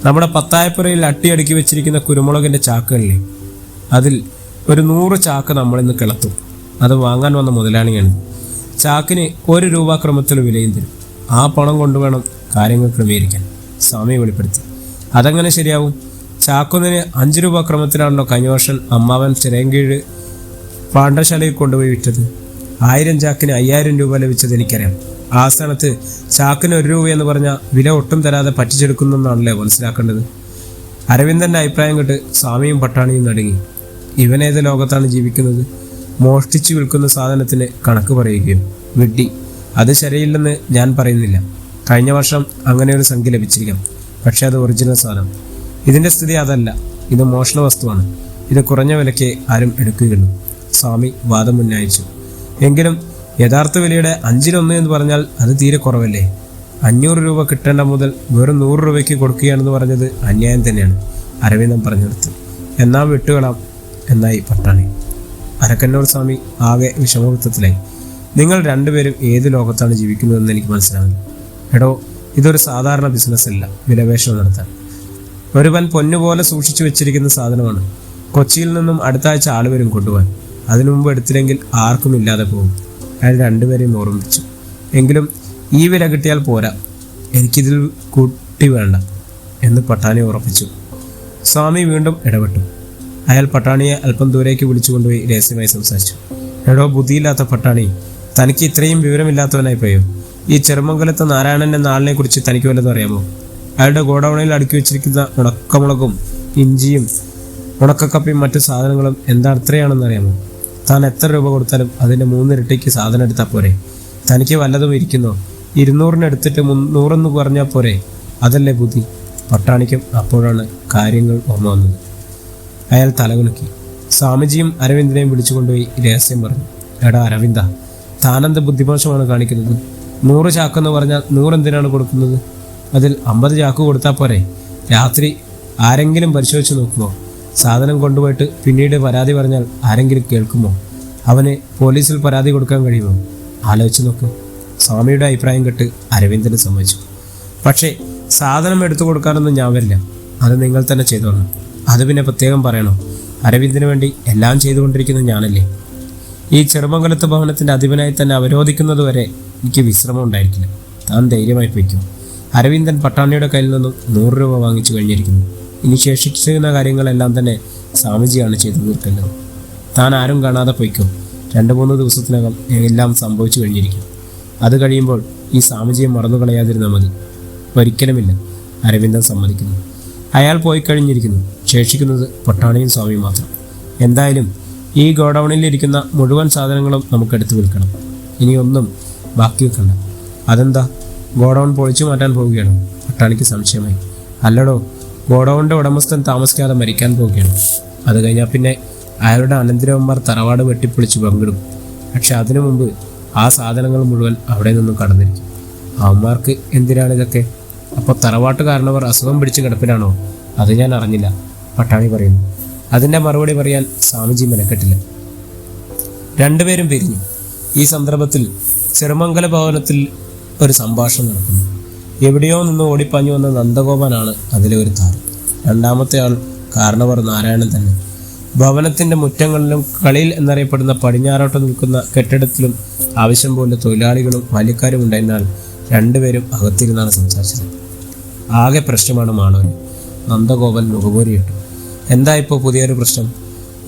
നമ്മുടെ പത്തായപ്പുരയിൽ അട്ടിയടുക്കി വെച്ചിരിക്കുന്ന കുരുമുളകിൻ്റെ ചാക്കുകളിലെ അതിൽ ഒരു 100 ചാക്ക് നമ്മളിന്ന് കിളത്തും. അത് വാങ്ങാൻ വന്ന മുതലാളിയാണ്. ചാക്കിന് 1 രൂപ ക്രമത്തിൽ വിലയും തരും. ആ പണം കൊണ്ടുവേണം കാര്യങ്ങൾ ക്രമീകരിക്കാൻ, സ്വാമി വെളിപ്പെടുത്തി. അതെങ്ങനെ ശരിയാവും? ചാക്കൊന്നിന് 5 രൂപ ക്രമത്തിലാണല്ലോ കഴിഞ്ഞ വർഷം അമ്മാവൻ ചിറയൻകീഴ് പാണ്ഡശാലയിൽ കൊണ്ടുപോയി വിറ്റത്. 1000 ചാക്കിന് 5000 രൂപ ലഭിച്ചത് എനിക്കറിയാം. ആ സ്ഥാനത്ത് ചാക്കിന് 1 രൂപ എന്ന് പറഞ്ഞാൽ വില ഒട്ടും തരാതെ പറ്റിച്ചെടുക്കുന്നെന്നാണല്ലേ മനസ്സിലാക്കേണ്ടത്. അരവിന്ദൻ്റെ അഭിപ്രായം കേട്ട് സ്വാമിയും പട്ടാണിയും നടുങ്ങി. ഇവനേത് ലോകത്താണ് ജീവിക്കുന്നത്? മോഷ്ടിച്ചു വിൽക്കുന്ന സാധനത്തിന് കണക്ക് പറയുകയോ? വിഡ്ഢി, അത് ശരിയില്ലെന്ന് ഞാൻ പറയുന്നില്ല. കഴിഞ്ഞ വർഷം അങ്ങനെ ഒരു സംഖ്യ ലഭിച്ചിരിക്കാം. പക്ഷേ അത് ഒറിജിനൽ സാധനം. ഇതിൻ്റെ സ്ഥിതി അതല്ല. ഇത് മോഷണ വസ്തുവാണ്. ഇത് കുറഞ്ഞ വിലയ്ക്ക് ആരും എടുക്കുകയുള്ളൂ, സ്വാമി വാദം ഉന്നയിച്ചു. എങ്കിലും യഥാർത്ഥ വിലയുടെ 1/5 എന്ന് പറഞ്ഞാൽ അത് തീരെ കുറവല്ലേ? 500 രൂപ കിട്ടേണ്ട മുതൽ വെറും 100 രൂപയ്ക്ക് കൊടുക്കുകയാണെന്ന് പറഞ്ഞത് അന്യായം തന്നെയാണ്, അരവിന്ദൻ പറഞ്ഞെടുത്തു. എന്നാൽ വിട്ടുകളാം എന്നായി പട്ടാണി. അരക്കന്നൂർ സ്വാമി ആകെ വിഷമവൃത്തത്തിലായി. നിങ്ങൾ രണ്ടുപേരും ഏത് ലോകത്താണ് ജീവിക്കുന്നതെന്ന് എനിക്ക് മനസ്സിലാവില്ല. എടോ, ഇതൊരു സാധാരണ ബിസിനസ് അല്ല വിലപേശനം നടത്താൻ. ഒരുവൻ പൊന്നുപോലെ സൂക്ഷിച്ചു വെച്ചിരിക്കുന്ന സാധനമാണ്. കൊച്ചിയിൽ നിന്നും അടുത്ത ആഴ്ച ആളുവരും കൊണ്ടുപോകാൻ. അതിനു മുമ്പ് എടുത്തില്ലെങ്കിൽ ആർക്കും ഇല്ലാതെ പോകും. അയാൾ രണ്ടുപേരെയും ഓർമ്മിച്ചു. എങ്കിലും ഈ വില കിട്ടിയാൽ പോരാ, എനിക്കിതിൽ കൂട്ടി വേണ്ട എന്ന് പട്ടാണി ഉറപ്പിച്ചു. സ്വാമി വീണ്ടും ഇടപെട്ടു. അയാൾ പട്ടാണിയെ അല്പം ദൂരേക്ക് വിളിച്ചുകൊണ്ടുപോയി രഹസ്യമായി സംസാരിച്ചു. എടോ ബുദ്ധിയില്ലാത്ത പട്ടാണി, തനിക്ക് ഇത്രയും വിവരമില്ലാത്തവനായി പോയോ? ഈ ചെറുമംഗലത്തെ നാരായണൻ എന്ന ആളിനെ കുറിച്ച് തനിക്ക് വല്ലതും അറിയാമോ? അയാളുടെ ഗോഡൌണിൽ അടുക്കി വെച്ചിരിക്കുന്ന ഉണക്കമുളകും ഇഞ്ചിയും ഉണക്കക്കപ്പയും മറ്റു സാധനങ്ങളും എന്താ അത്രയാണെന്ന് അറിയാമോ? താൻ എത്ര രൂപ കൊടുത്താലും അതിൻ്റെ 3 ഇരട്ടിക്ക് സാധനം എടുത്താൽ പോരെ? തനിക്ക് വല്ലതും ഇരിക്കുന്നോ? 200 എടുത്തിട്ട് 300 പറഞ്ഞാൽ പോരെ? അതല്ലേ ബുദ്ധി? പട്ടാണിക്കും അപ്പോഴാണ് കാര്യങ്ങൾ ഓർമ്മ വന്നത്. അയാൾ തലകുലുക്കി. സ്വാമിജിയും അരവിന്ദനെയും വിളിച്ചുകൊണ്ടുപോയി രഹസ്യം പറഞ്ഞു. എടാ അരവിന്ദ, താനെന്ത് ബുദ്ധിമോശമാണ് കാണിക്കുന്നത്? 100 ചാക്കെന്ന് പറഞ്ഞാൽ 100 എന്തിനാണ് കൊടുക്കുന്നത്? അതിൽ 50 ചാക്ക് കൊടുത്താൽ പോരെ? രാത്രി ആരെങ്കിലും പരിശോധിച്ച് നോക്കുമോ? സാധനം കൊണ്ടുപോയിട്ട് പിന്നീട് പരാതി പറഞ്ഞാൽ ആരെങ്കിലും കേൾക്കുമോ? അവന് പോലീസിൽ പരാതി കൊടുക്കാൻ കഴിയുമോ? ആലോചിച്ച് നോക്ക്. സ്വാമിയുടെ അഭിപ്രായം കേട്ട് അരവിന്ദന് സമ്മതിച്ചു. പക്ഷേ സാധനം എടുത്തു കൊടുക്കാനൊന്നും ഞാൻ വരില്ല. അത് നിങ്ങൾ തന്നെ ചെയ്തോളാം. അത് പിന്നെ പ്രത്യേകം പറയണോ? അരവിന്ദന് വേണ്ടി എല്ലാം ചെയ്തുകൊണ്ടിരിക്കുന്നത് ഞാനല്ലേ? ഈ ചെറുമംഗലത്ത് ഭവനത്തിൻ്റെ അധിപനായി തന്നെ അവരോധിക്കുന്നത് വരെ എനിക്ക് വിശ്രമം ഉണ്ടായിരിക്കില്ല. താൻ ധൈര്യമായി പോയിക്കും. അരവിന്ദൻ പട്ടാണിയുടെ കയ്യിൽ നിന്നും 100 രൂപ വാങ്ങിച്ചു കഴിഞ്ഞിരിക്കുന്നു. ഇനി ശേഷിച്ചിരുന്ന കാര്യങ്ങളെല്ലാം തന്നെ സ്വാമിജിയാണ് ചെയ്തു തീർക്കേണ്ടത്. താൻ ആരും കാണാതെ പോയിക്കും. 2-3 ദിവസത്തിനകം എല്ലാം സംഭവിച്ചു കഴിഞ്ഞിരിക്കും. അത് കഴിയുമ്പോൾ ഈ സ്വാമിജിയെ മറന്നു കളയാതിരുന്നാൽ മതി. ഒരിക്കലുമില്ല, അരവിന്ദൻ സമ്മതിക്കുന്നു. അയാൾ പോയി കഴിഞ്ഞിരിക്കുന്നു. ശേഷിക്കുന്നത് പട്ടാണിയും സ്വാമിയും മാത്രം. എന്തായാലും ഈ ഗോഡൌണിലിരിക്കുന്ന മുഴുവൻ സാധനങ്ങളും നമുക്കെടുത്ത് വിൽക്കണം. ഇനിയൊന്നും ബാക്കി വെക്കണ്ട. അതെന്താ, ഗോഡൗൺ പൊളിച്ചു മാറ്റാൻ പോവുകയാണോ? പട്ടാണിക്ക് സംശയമായി. അല്ലടോ, ഗോഡൗണിൻ്റെ ഉടമസ്ഥൻ താമസിക്കാതെ മരിക്കാൻ പോവുകയാണ്. അത് കഴിഞ്ഞാൽ പിന്നെ അയാളുടെ അനന്തരവന്മാർ തറവാട് വെട്ടിപ്പൊളിച്ച് പങ്കിടും. പക്ഷെ അതിനു മുമ്പ് ആ സാധനങ്ങൾ മുഴുവൻ അവിടെ നിന്നും കടന്നിരിക്കും. അവന്മാർക്ക് എന്തിനാണ് ഇതൊക്കെ? അപ്പോൾ തറവാട്ടുകാരനവർ അസുഖം പിടിച്ച് കിടപ്പിലാണോ? അത് ഞാൻ അറിഞ്ഞില്ല, പട്ടാണി പറയുന്നു. അതിൻ്റെ മറുപടി പറയാൻ സ്വാമിജി മെനക്കെട്ടില്ല. രണ്ടുപേരും പിരിഞ്ഞു. ഈ സന്ദർഭത്തിൽ ചെറുമംഗല ഭവനത്തിൽ ഒരു സംഭാഷണം നടക്കുന്നു. എവിടെയോ നിന്ന് ഓടിപ്പാഞ്ഞു വന്ന നന്ദഗോപനാണ് അതിലെ ഒരു താരം. രണ്ടാമത്തെ ആൾ കാരണവർ നാരായണൻ തന്നെ. ഭവനത്തിൻ്റെ മുറ്റങ്ങളിലും കളിയിൽ എന്നറിയപ്പെടുന്ന പടിഞ്ഞാറോട്ട് നിൽക്കുന്ന കെട്ടിടത്തിലും ആവശ്യം പോലെ തൊഴിലാളികളും ബാല്യക്കാരും ഉണ്ടായതിനാൽ രണ്ടുപേരും അകത്തിരുന്നാണ് സംസാരിച്ചത്. ആകെ പ്രശ്നമാണ് മാളവന്. നന്ദഗോപൻ മുഖപൂരിയിട്ടു. എന്താ ഇപ്പോൾ പുതിയൊരു പ്രശ്നം?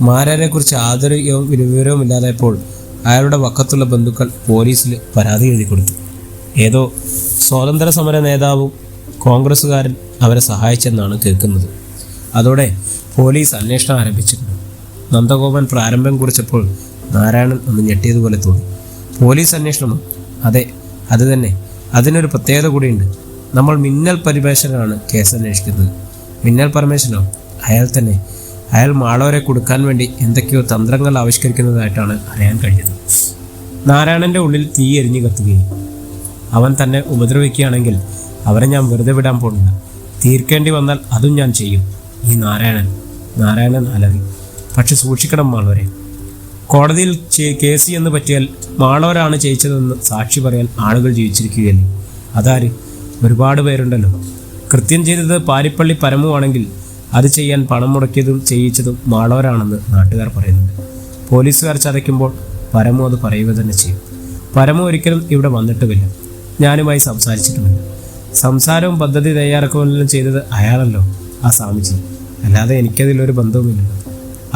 മാരാരെക്കുറിച്ച് യാതൊരു വിവരവും ഇല്ലാതായപ്പോൾ അയാളുടെ വക്കത്തുള്ള ബന്ധുക്കൾ പോലീസിൽ പരാതി എഴുതി കൊടുത്തു. ഏതോ സ്വാതന്ത്ര്യ സമര നേതാവും കോൺഗ്രസ്സുകാരൻ അവരെ സഹായിച്ചെന്നാണ് കേൾക്കുന്നത്. അതോടെ പോലീസ് അന്വേഷണം ആരംഭിച്ചിട്ടുണ്ട്. നന്ദഗോപൻ പ്രാരംഭം കുറിച്ചപ്പോൾ നാരായണൻ ഒന്ന് ഞെട്ടിയതുപോലെ തോന്നി. പോലീസ് അന്വേഷണമോ? അതെ, അത് തന്നെ. അതിനൊരു പ്രത്യേകത കൂടിയുണ്ട്. നമ്മൾ മിന്നൽ പരമേശ്വരനാണ് കേസ് അന്വേഷിക്കുന്നത്. മിന്നൽ പരമേശ്വരനോ? അയാൾ തന്നെ. അയാൾ മാളവരെ കൊടുക്കാൻ വേണ്ടി എന്തൊക്കെയോ തന്ത്രങ്ങൾ ആവിഷ്കരിക്കുന്നതായിട്ടാണ് അറിയാൻ കഴിഞ്ഞത്. നാരായണൻ്റെ ഉള്ളിൽ തീ എരിഞ്ഞു കത്തുകയും അവൻ തന്നെ ഉപദ്രവിക്കുകയാണെങ്കിൽ അവരെ ഞാൻ വെറുതെ വിടാൻ പോകുന്നില്ല. തീർക്കേണ്ടി വന്നാൽ അതും ഞാൻ ചെയ്യും. ഈ നാരായണൻ അലറി. പക്ഷെ സൂക്ഷിക്കണം മാളവരെ. കോടതിയിൽ കേസ് എന്ന് പറ്റിയാൽ മാളവരാണ് ചെയ്യിച്ചതെന്ന് സാക്ഷി പറയാൻ ആളുകൾ ജീവിച്ചിരിക്കുകയല്ലേ? അതാര്? ഒരുപാട് പേരുണ്ടല്ലോ. കൃത്യം ചെയ്തത് പാരിപ്പള്ളി പരമുവാണെങ്കിൽ അത് ചെയ്യാൻ പണം മുടക്കിയതും ചെയ്യിച്ചതും മാളവരാണെന്ന് നാട്ടുകാർ പറയുന്നുണ്ട്. പോലീസുകാർ ചതയ്ക്കുമ്പോൾ പരമു അത് പറയുക തന്നെ ചെയ്യും. പരമു ഒരിക്കലും ഇവിടെ വന്നിട്ടുമില്ല. ഞാനുമായി സംസാരിച്ചിട്ടുമില്ല. സംസാരവും പദ്ധതി തയ്യാറാക്കുകയെല്ലാം ചെയ്തത് അയാളല്ലോ, ആ സ്വാമിജി. അല്ലാതെ എനിക്കതിലൊരു ബന്ധവുമില്ലല്ലോ.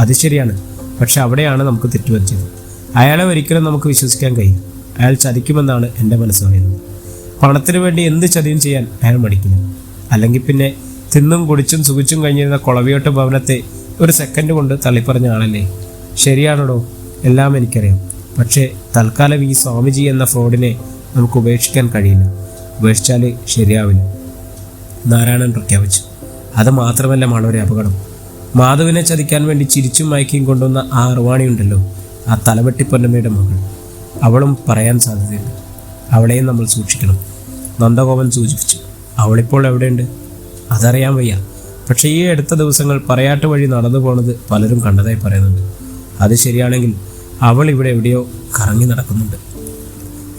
അത് ശരിയാണ്. പക്ഷെ അവിടെയാണ് നമുക്ക് തെറ്റുപറ്റിയത്. അയാളെ ഒരിക്കലും നമുക്ക് വിശ്വസിക്കാൻ കഴിയും. അയാൾ ചതിക്കുമെന്നാണ് എൻ്റെ മനസ്സ് പറയുന്നത്. പണത്തിന് വേണ്ടി എന്ത് ചതിയും ചെയ്യാൻ അയാൾ മടിക്കില്ല. അല്ലെങ്കിൽ പിന്നെ തിന്നും കുടിച്ചും സുഖിച്ചും കഴിഞ്ഞിരുന്ന കൊളവിയോട്ട് ഭവനത്തെ ഒരു സെക്കൻഡ് കൊണ്ട് തള്ളിപ്പറഞ്ഞ ആളല്ലേ? ശരിയാണോ? എല്ലാം എനിക്കറിയാം. പക്ഷേ തൽക്കാലം ഈ സ്വാമിജി എന്ന ഫ്രോഡിനെ നമുക്ക് ഉപേക്ഷിക്കാൻ കഴിയില്ല. ഉപേക്ഷിച്ചാൽ ശരിയാവില്ല, നാരായണൻ പ്രഖ്യാപിച്ചു. അത് മാത്രമല്ല മാളവരെ അപകടം. മാധവിനെ ചതിക്കാൻ വേണ്ടി ചിരിച്ചും മയക്കിയും കൊണ്ടുവന്ന ആ അറുവാണിയുണ്ടല്ലോ, ആ തലവെട്ടിപ്പൊന്നമ്മയുടെ മകൾ. അവളും പറയാൻ സാധ്യതയുണ്ട്. അവളെയും നമ്മൾ സൂക്ഷിക്കണം. നന്ദഗോപൻ സൂചിപ്പിച്ചു. അവളിപ്പോൾ എവിടെയുണ്ട്? അതറിയാൻ വയ്യ. പക്ഷേ ഈ അടുത്ത ദിവസങ്ങൾ പറയാട്ട് വഴി നടന്നു പോണത് പലരും കണ്ടതായി പറയുന്നുണ്ട്. അത് ശരിയാണെങ്കിൽ അവൾ ഇവിടെ എവിടെയോ കറങ്ങി നടക്കുന്നുണ്ട്.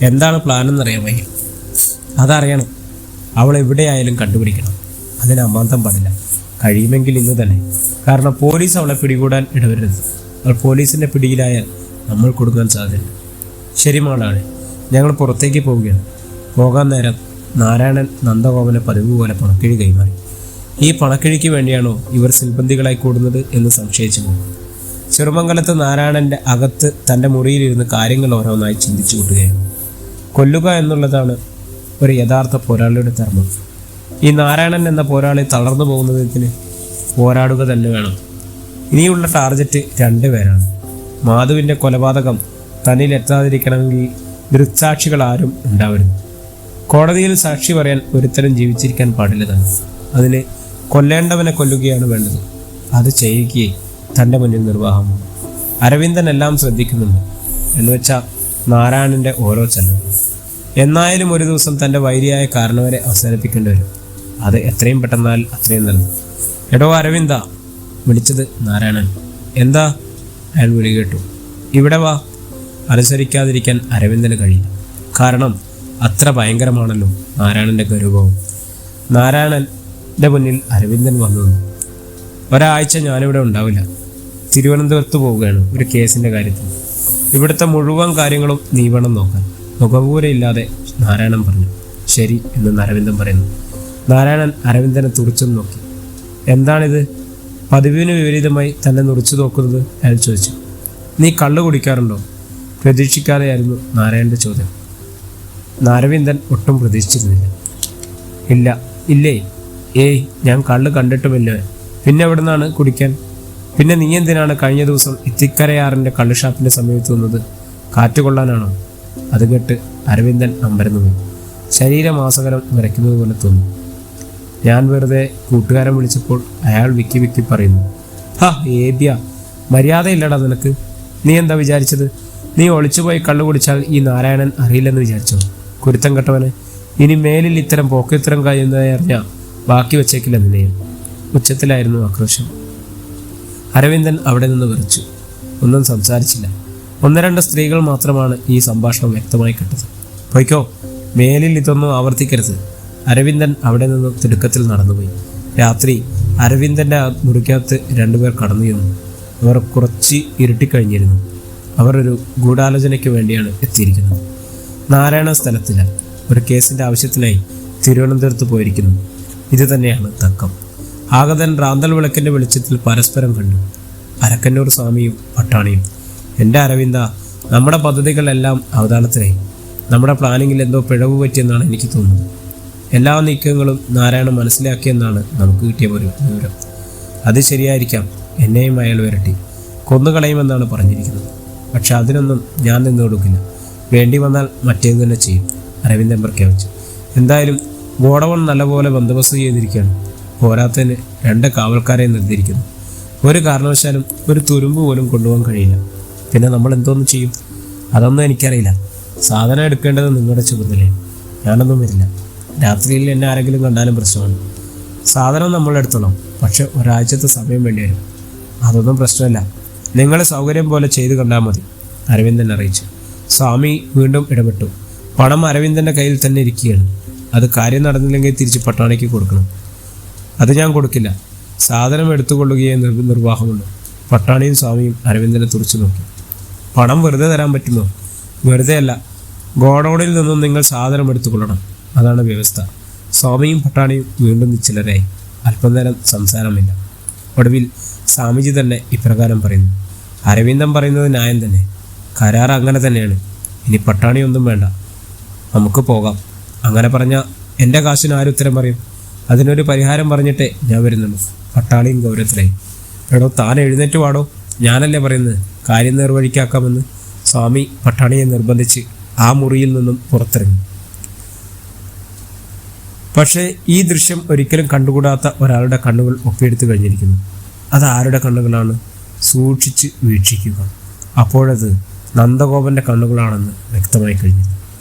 എന്താണ് പ്ലാനെന്നറിയാൻ വയ്യ. അതറിയണം. അവൾ എവിടെയായാലും കണ്ടുപിടിക്കണം. അതിന് അമാന്തം പാടില്ല. കഴിയുമെങ്കിൽ ഇന്ന് തന്നെ. കാരണം പോലീസ് അവളെ പിടികൂടാൻ ഇടവരരുത്. അവൾ പോലീസിൻ്റെ പിടിയിലായാൽ നമ്മൾ കൊടുക്കാൻ സാധ്യതയുണ്ട്. ശരി മോളാണ്, ഞങ്ങൾ പുറത്തേക്ക് പോവുകയാണ്. പോകാൻ നേരം നാരായണൻ നന്ദഗോപനെ പതിവ് പോലെ പണക്കിഴി കൈമാറി. ഈ പണക്കിഴിക്ക് വേണ്ടിയാണോ ഇവർ സിൽബന്ദികളായി കൂടുന്നത് എന്ന് സംശയിച്ചു പോകും. ചെറുമംഗലത്ത് നാരായണൻ്റെ അകത്ത് തൻ്റെ മുറിയിലിരുന്ന് കാര്യങ്ങൾ ഓരോന്നായി ചിന്തിച്ചു കൂട്ടുകയായിരുന്നു. കൊല്ലുക എന്നുള്ളതാണ് ഒരു യഥാർത്ഥ പോരാളിയുടെ ധർമ്മം. ഈ നാരായണൻ എന്ന പോരാളി തളർന്നു പോകുന്നതിന് പോരാടുക തന്നെ വേണം. ഇനിയുള്ള ടാർഗറ്റ് 2 പേരാണ്. മാധുവിൻ്റെ കൊലപാതകം തന്നിൽ എത്താതിരിക്കണമെങ്കിൽ ദൃക്സാക്ഷികൾ ആരും ഉണ്ടാവരുത്. കോടതിയിൽ സാക്ഷി പറയാൻ ഒരുത്തരം ജീവിച്ചിരിക്കാൻ പാടില്ല തന്നെ. അതിന് കൊല്ലേണ്ടവനെ കൊല്ലുകയാണ് വേണ്ടത്. അത് ചെയ്യുകയെ തൻ്റെ മുന്നിൽ നിർവാഹമാണ്. അരവിന്ദൻ എല്ലാം ശ്രദ്ധിക്കുന്നുണ്ട് എന്നുവെച്ചാൽ നാരായണൻ്റെ ഓരോ ചലനങ്ങളും. എന്നായാലും ഒരു ദിവസം തൻ്റെ വൈരിയായ കാരണവരെ അവസാനിപ്പിക്കേണ്ടി വരും. അത് എത്രയും പെട്ടെന്നാൽ അത്രയും നല്ലത്. എടോ അരവിന്ദ, വിളിച്ചത് നാരായണൻ. എന്താ? അയാൾ വിളി കേട്ടു. ഇവിടെ വാ. അനുസരിക്കാതിരിക്കാൻ അരവിന്ദന് കഴിയില്ല. കാരണം അത്ര ഭയങ്കരമാണല്ലോ നാരായണൻ്റെ ഗൗരവവും. നാരായണൻ്റെ മുന്നിൽ അരവിന്ദൻ വന്നു. ഒരാഴ്ച ഞാനിവിടെ ഉണ്ടാവില്ല. തിരുവനന്തപുരത്ത് പോവുകയാണ് ഒരു കേസിൻ്റെ കാര്യത്തിൽ. ഇവിടുത്തെ മുഴുവൻ കാര്യങ്ങളും നീ വേണം നോക്കാൻ. മുഖപൂരയില്ലാതെ നാരായണൻ പറഞ്ഞു. ശരി എന്ന് അരവിന്ദൻ പറയുന്നു. നാരായണൻ അരവിന്ദനെ തുറച്ചും നോക്കി. എന്താണിത്? പതിവിന് വിപരീതമായി തന്നെ നുറിച്ചു നോക്കുന്നത് അയാൾ ചോദിച്ചു. നീ കള്ളു കുടിക്കാറുണ്ടോ? പ്രതീക്ഷിക്കാതെയായിരുന്നു നാരായണൻ്റെ ചോദ്യം. അരവിന്ദൻ ഒട്ടും പ്രതീക്ഷിച്ചിരുന്നില്ല. ഇല്ലേ. ഏയ്, ഞാൻ കള്ള് കണ്ടിട്ടുമില്ല. പിന്നെ എവിടെ നിന്നാണ് കുടിക്കാൻ? പിന്നെ നീ എന്തിനാണ് കഴിഞ്ഞ ദിവസം ഇത്തിക്കരയാറിൻ്റെ കള്ളുഷാപ്പിൻ്റെ സമീപത്ത് വന്നത്? കാറ്റ് കൊള്ളാനാണോ? അത് കേട്ട് അരവിന്ദൻ അമ്പരന്നു പോയി. ശരീരമാസകലം വിറയ്ക്കുന്നത് പോലെ തോന്നി. ഞാൻ വെറുതെ കൂട്ടുകാരൻ വിളിച്ചപ്പോൾ അയാൾ വിക്കി വിക്കി പറയുന്നു, ഹാ ഏബ്യ, മര്യാദയില്ലടാ നിനക്ക്. നീ എന്താ വിചാരിച്ചത്? നീ ഒളിച്ചുപോയി കള്ളു കുടിച്ചാൽ ഈ നാരായണൻ അറിയില്ലെന്ന് വിചാരിച്ചോ? കുരുത്തം കെട്ടവന്. ഇനി മേലിൽ ഇത്തരം പോക്കിത്തരം കഴിയുന്നതായി അറിഞ്ഞാൽ ബാക്കി വെച്ചേക്കില്ല നിന്നെയും. ഉച്ചത്തിലായിരുന്നു ആക്രോശം. അരവിന്ദൻ അവിടെ നിന്ന് വിറച്ചു. ഒന്നും സംസാരിച്ചില്ല. ഒന്ന് രണ്ട് സ്ത്രീകൾ മാത്രമാണ് ഈ സംഭാഷണം വ്യക്തമായി കേട്ടത്. പൊയ്ക്കോ, മേലിൽ ഇതൊന്നും ആവർത്തിക്കരുത്. അരവിന്ദൻ അവിടെ നിന്ന് തിടുക്കത്തിൽ നടന്നുപോയി. രാത്രി അരവിന്ദൻ്റെ മുറിക്കകത്ത് രണ്ടുപേർ കടന്നു ചെന്നു. അവർ കുറച്ച് ഇരുട്ടിക്കഴിഞ്ഞിരുന്നു. അവർ ഒരു ഗൂഢാലോചനയ്ക്ക് വേണ്ടിയാണ് എത്തിയിരിക്കുന്നത്. നാരായണ സ്ഥലത്തില്ല. ഒരു കേസിൻ്റെ ആവശ്യത്തിനായി തിരുവനന്തപുരത്ത് പോയിരിക്കുന്നു. ഇത് തന്നെയാണ് തക്കം. ആഗതൻ റാന്തൽ വിളക്കിൻ്റെ വെളിച്ചത്തിൽ പരസ്പരം കണ്ടു. അരക്കന്നൂർ സ്വാമിയും പട്ടാണിയും. എൻ്റെ അരവിന്ദ, നമ്മുടെ പദ്ധതികളെല്ലാം അവതാളത്തിലായി. നമ്മുടെ പ്ലാനിങ്ങിൽ എന്തോ പിഴവ് പറ്റിയെന്നാണ് എനിക്ക് തോന്നുന്നത്. എല്ലാ നീക്കങ്ങളും നാരായണൻ മനസ്സിലാക്കിയെന്നാണ് നമുക്ക് കിട്ടിയ ഒരു വിവരം. അത് ശരിയായിരിക്കാം. എന്നെയും അയാൾ വരട്ടി കൊന്നുകളയുമെന്നാണ് പറഞ്ഞിരിക്കുന്നത്. പക്ഷെ അതിനൊന്നും ഞാൻ നിന്ന് കൊടുക്കില്ല. വേണ്ടി വന്നാൽ മറ്റേത് തന്നെ ചെയ്യും, അരവിന്ദൻ പ്രഖ്യാപിച്ചു. എന്തായാലും ഗോഡവൺ നല്ലപോലെ ബന്ദോബസ്ത് ചെയ്തിരിക്കുകയാണ്. പോരാത്തതിന് 2 കാവൽക്കാരെ നിർത്തിയിരിക്കുന്നു. ഒരു കാരണവശാലും ഒരു തുരുമ്പ് പോലും കൊണ്ടുപോകാൻ കഴിയില്ല. പിന്നെ നമ്മൾ എന്തോന്ന് ചെയ്യും? അതൊന്നും എനിക്കറിയില്ല. സാധനം എടുക്കേണ്ടത് നിങ്ങളുടെ ചുമതലയാണ്. ഞാനൊന്നും വരില്ല. രാത്രിയിൽ എന്നെ ആരെങ്കിലും കണ്ടാലും പ്രശ്നമാണ്. സാധനം നമ്മളെടുത്തോളാം, പക്ഷെ ഒരാഴ്ചത്തെ സമയം വേണ്ടി വരും. അതൊന്നും പ്രശ്നമല്ല. നിങ്ങൾ സൗകര്യം പോലെ ചെയ്തു കണ്ടാൽ മതി, അരവിന്ദൻ അറിയിച്ചു. സ്വാമി വീണ്ടും ഇടപെട്ടു. പണം അരവിന്ദൻ്റെ കയ്യിൽ തന്നെ ഇരിക്കുകയാണ്. അത് കാര്യം നടന്നില്ലെങ്കിൽ തിരിച്ച് പട്ടാണിക്ക് കൊടുക്കണം. അത് ഞാൻ കൊടുക്കില്ല. സാധനം എടുത്തുകൊള്ളുകയെ നിർവാഹമുണ്ട്. പട്ടാണിയും സ്വാമിയും അരവിന്ദനെ തുറച്ചു നോക്കി. പണം വെറുതെ തരാൻ പറ്റുമോ? വെറുതെ അല്ല. ഗോഡൌണിൽ നിന്നും നിങ്ങൾ സാധനം എടുത്തുകൊള്ളണം. അതാണ് വ്യവസ്ഥ. സ്വാമിയും പട്ടാണിയും വീണ്ടും നിശ്ചലരായി. അല്പം നേരം സംസാരമില്ല. ഒടുവിൽ സ്വാമിജി തന്നെ ഇപ്രകാരം പറയുന്നു. അരവിന്ദൻ പറയുന്നത് ന്യായം തന്നെ. കരാർ അങ്ങനെ തന്നെയാണ്. ഇനി പട്ടാണിയൊന്നും വേണ്ട, നമുക്ക് പോകാം. അങ്ങനെ പറഞ്ഞാൽ എൻ്റെ കാശിന് ആരുത്തരം പറയും? അതിനൊരു പരിഹാരം പറഞ്ഞിട്ടേ ഞാൻ വരുന്നുള്ളൂ. പട്ടാളിയും ഗൗരവത്തിലായി. എടോ, താൻ എഴുന്നേറ്റ് പാടോ. ഞാനല്ലേ പറയുന്നത് കാര്യം നേർവഴിക്കാക്കാമെന്ന്. സ്വാമി പട്ടാണിയെ നിർബന്ധിച്ച് ആ മുറിയിൽ നിന്നും പുറത്തിറങ്ങി. പക്ഷേ ഈ ദൃശ്യം ഒരിക്കലും കണ്ടുകൂടാത്ത ഒരാളുടെ കണ്ണുകൾ ഒപ്പിയെടുത്തു കഴിഞ്ഞിരിക്കുന്നു. അത് ആരുടെ കണ്ണുകളാണ്? സൂക്ഷിച്ച് വീക്ഷിക്കുക. അപ്പോഴത് നന്ദഗോപൻ്റെ കണ്ണുകളാണെന്ന് വ്യക്തമായി കഴിഞ്ഞു.